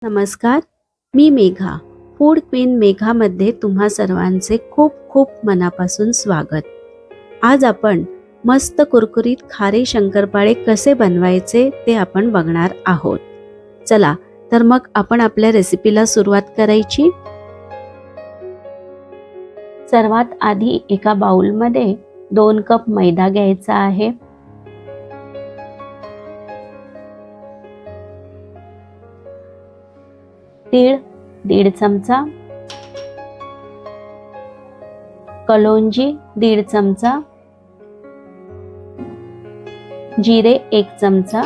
नमस्कार, मी Megha. Food queen मेघामध्ये तुम्हा सर्वांचे खूप खूप मनापासून स्वागत. आज आपण मस्त कुरकुरीत खारे शंकरपाळे कसे बनवायचे ते आपण बघणार आहोत. चला तर मग आपण आपल्या रेसिपीला सुरुवात करायची. सर्वात आधी एका बाउलमध्ये 2 कप मैदा घ्यायचा आहे. तीळ 1.5 चमचा, कलोंजी 1.5 चमचा, जिरे 1 चमचा,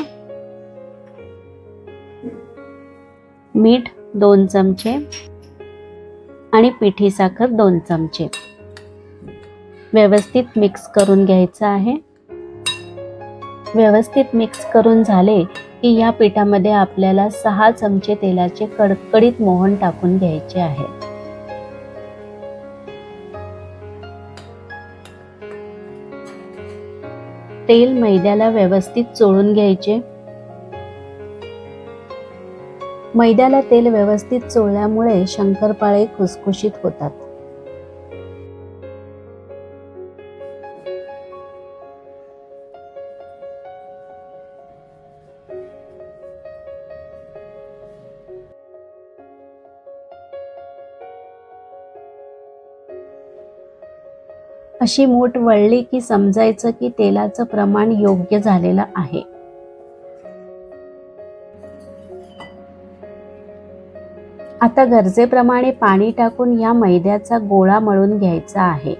मीठ 2 चमचे आणि पिठी साखर 2 चमचे. व्यवस्थित मिक्स करून घ्यायचं आहे. व्यवस्थित मिक्स करून झाले की या पिठामध्ये आपल्याला 6 चमचे तेलाचे कडकडीत मोहन टाकून घ्यायचे आहे. तेल मैद्याला व्यवस्थित चोळून घ्यायचे. मैद्याला तेल व्यवस्थित चोळल्यामुळे शंकरपाळे खुसखुशीत होतात. अशी मूठ वळली की समजायचं की तेलाचं प्रमाण योग्य झालेलं आहे. आता गरजेप्रमाणे पाणी टाकून या मैद्याचा गोळा मळून घ्यायचा आहे.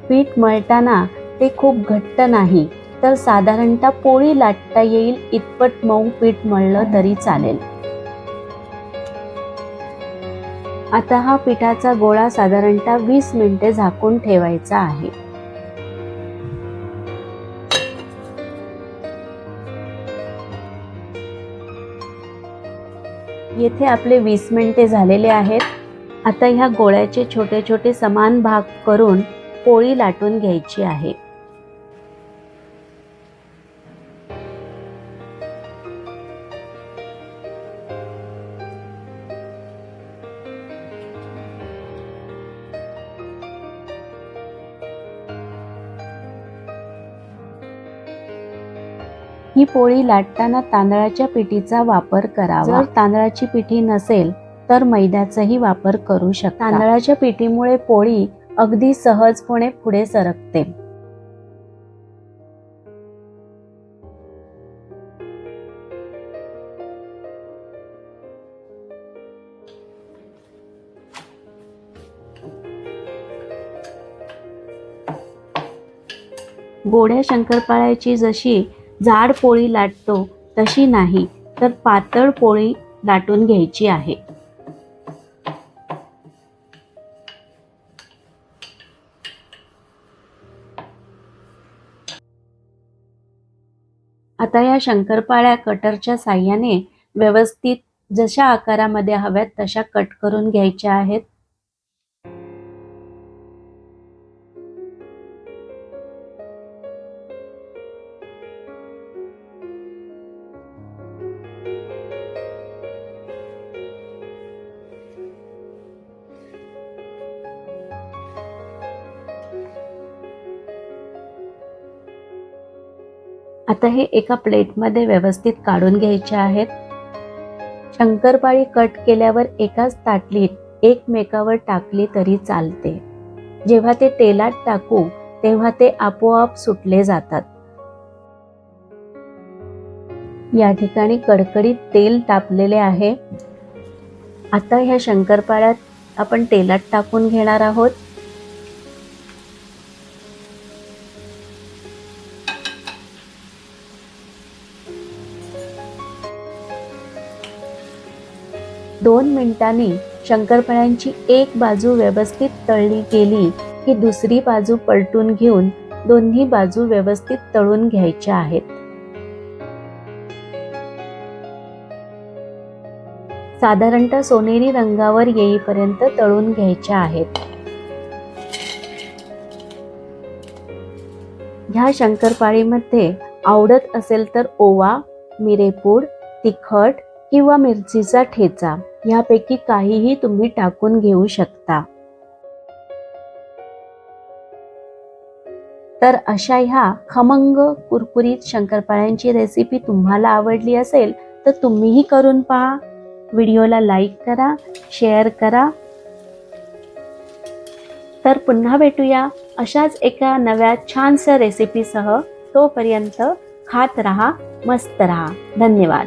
पीठ मळताना ते खूप घट्ट नाही तर साधारणतः पोळी लाटता येईल इतपत मऊ पीठ मळलं तरी चालेल. आता हा पिठाचा गोळा साधारणतः 20 मिनिटे झाकून ठेवायचा आहे. येथे आपले 20 मिनिटे झालेले आहेत. आता ह्या गोळ्याचे छोटे छोटे समान भाग करून पोळी लाटून घ्यायची आहे. ही पोळी लाटताना तांदळाच्या पिठीचा वापर करावा. जर तांदळाची पिठी नसेल तर मैद्याचाही वापर करू शकता. तांदळाच्या पिठीमुळे पोळी अगदी सहजपणे पुढे सरकते. गोड्या शंकरपाळ्याची जशी जाड पोळी लाटतो तशी नाही तर पातळ पोळी लाटून घ्यायची आहे. आता या शंकरपाळ्या कटरच्या साहाय्याने व्यवस्थित जशा आकारामध्ये हव्यात तशा कट करून घ्यायच्या आहेत. आता हे एका प्लेटमध्ये व्यवस्थित काढून घ्यायचे आहेत. शंकरपाळी कट केल्यावर एकाच ताटलीत एकमेकावर टाकली तरी चालते. जेव्हा ते तेलात टाकू तेव्हा ते आपोआप सुटले जातात. या ठिकाणी कडकडीत तेल तापलेले आहे. आता ह्या शंकरपाळ्यात आपण तेलात टाकून घेणार आहोत. दोन मिनिटांनी शंकरपाळ्यांची एक बाजू व्यवस्थित तळली गेली की दुसरी बाजू पलटून घेऊन दोन्ही बाजू व्यवस्थित तळून घ्यायच्या आहेत. साधारणतः सोनेरी रंगावर येईपर्यंत तळून घ्यायच्या आहेत. ह्या शंकरपाळीमध्ये आवडत असेल तर ओवा, मिरेपूड तिखट किंवा मिरचीचा ठेचा यापैकी काहीही तुम्ही टाकून घेऊ शकता. तर अशा ह्या खमंग कुरकुरीत शंकरपाळ्यांची रेसिपी तुम्हाला आवडली असेल तर तुम्हीही करून पहा. व्हिडिओला लाईक करा, शेअर करा. तर पुन्हा भेटूया अशाच एका नव्या छानशा रेसिपीसह. तोपर्यंत खात रहा, मस्त रहा. धन्यवाद.